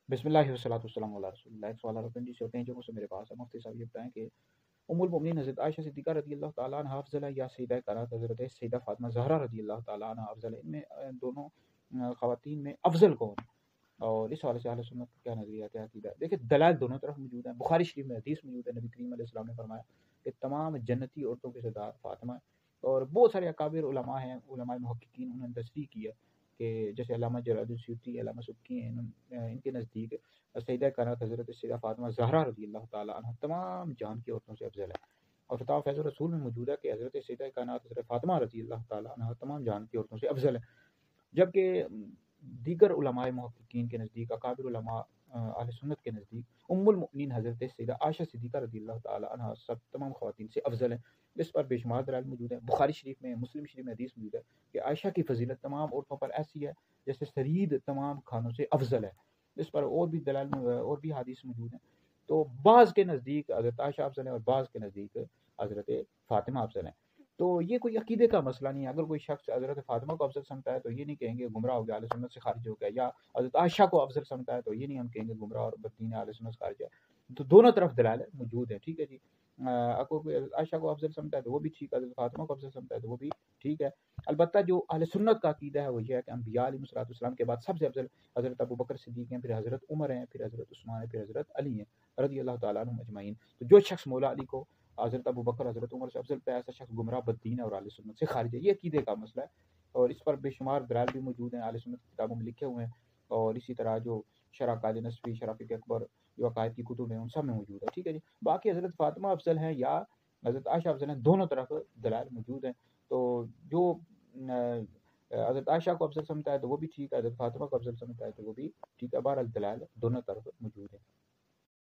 بسم اللہ والصلاۃ والسلام علی رسول اللہ۔ ایک سوال رکن جی سے ہوتے ہیں جو مجھ سے میرے پاس ہے، مفتی صاحب یہ بتائیں کہ ام المؤمنین حضرت عائشہ صدیقہ رضی اللہ تعالیٰ عنہ افضل ہے یا سیدہ کائنات حضرت سیدہ فاطمہ زہرا رضی اللہ تعالیٰ عنہ افضل ہے؟ ان میں دونوں خواتین میں افضل کون ہے؟ اور اس حوالے سے اہل سنت کا کیا نظریہ، کیا عقیدہ ہے؟ دیکھیں دلائل دونوں طرف موجود ہیں۔ بخاری شریف میں حدیث موجود ہے، نبی کریم علیہ السلام نے فرمایا کہ تمام جنتی عورتوں کے سردار فاطمہ ہے۔ اور بہت سارے اکابر علماء ہیں، علماء محققین، انہوں نے تصریح کی ہے کہ جیسے علامہ جلال السیوطی، علامہ سبکی ہیں، ان کے نزدیک سیدہ کائنات حضرت سیدہ فاطمہ زہرا رضی اللہ تعالیٰ عنہ تمام جہان کی عورتوں سے افضل ہے۔ اور فتاوی فیض الرسول میں موجود ہے کہ حضرت سیدہ کائنات حضرت فاطمہ رضی اللہ تعالیٰ عنہ تمام جہان کی عورتوں سے افضل ہے۔ جبکہ دیگر علماء محققین کے نزدیک، اکابر علماء اہل سنت کے نزدیک ام المؤمنین حضرت سیدہ عائشہ صدیقہ رضی اللہ تعالیٰ عنہ سب تمام خواتین سے افضل ہیں۔ اس پر بے شمار دلائل موجود ہیں۔ بخاری شریف میں، مسلم شریف میں حدیث موجود ہے کہ عائشہ کی فضیلت تمام عورتوں پر ایسی ہے جیسے سرید تمام کھانوں سے افضل ہے۔ اس پر اور بھی دلائل اور بھی حدیث موجود ہیں۔ تو بعض کے نزدیک حضرت عائشہ افضل ہے اور بعض کے نزدیک حضرت فاطمہ افضل ہیں۔ تو یہ کوئی عقیدے کا مسئلہ نہیں ہے۔ اگر کوئی شخص حضرت فاطمہ کو افضل سمجھتا ہے تو یہ نہیں کہیں گے گمراہ ہو گیا، اہل سنت سے خارج ہو گیا، یا حضرت عائشہ کو افضل سمجھتا ہے تو یہ نہیں ہم کہیں گے گمراہ اور بددین ہے، اہل سنت سے خارج ہے۔ تو دونوں طرف دلائل موجود ہیں، ٹھیک ہے جی۔ اگر کوئی حضرت عائشہ کو افضل سمجھتا ہے تو وہ بھی ٹھیک ہے، حضرت فاطمہ کو افضل سمجھتا ہے تو وہ بھی ٹھیک ہے۔ البتہ جو اہل سنت کا عقیدہ ہے وہ یہ ہے کہ انبیاء علیہ الصلوۃ والسلام کے بعد سب سے افضل حضرت ابوبکر صدیق ہیں، پھر حضرت عمر ہیں، پھر حضرت عثمان ہیں، پھر حضرت علی ہیں رضی اللہ تعالیٰ عنہم اجمعین۔ تو جو شخص مولا علی کو حضرت ابوبکر حضرت عمر سے افضل پہ ایسا شخص گمراہ بددین ہے اور اہل سنت سے خارج ہے۔ یہ عقیدے کا مسئلہ ہے اور اس پر بے شمار دلائل بھی موجود ہیں، اہل سنت کی کتابوں میں لکھے ہوئے ہیں، اور اسی طرح جو شرح قائد نصفی، شرح فقہ اکبر، جو عقائد کی کتب ہیں ان سب میں موجود ہے، ٹھیک ہے جی۔ باقی حضرت فاطمہ افضل ہیں یا حضرت عائشہ افضل ہیں، دونوں طرف دلائل موجود ہیں۔ تو جو حضرت عائشہ کو افضل سمجھتا ہے تو وہ بھی ٹھیک ہے، حضرت فاطمہ کو افضل سمجھتا ہے تو وہ بھی ٹھیک ہے۔ بہرحال دلائل دونوں طرف موجود ہیں۔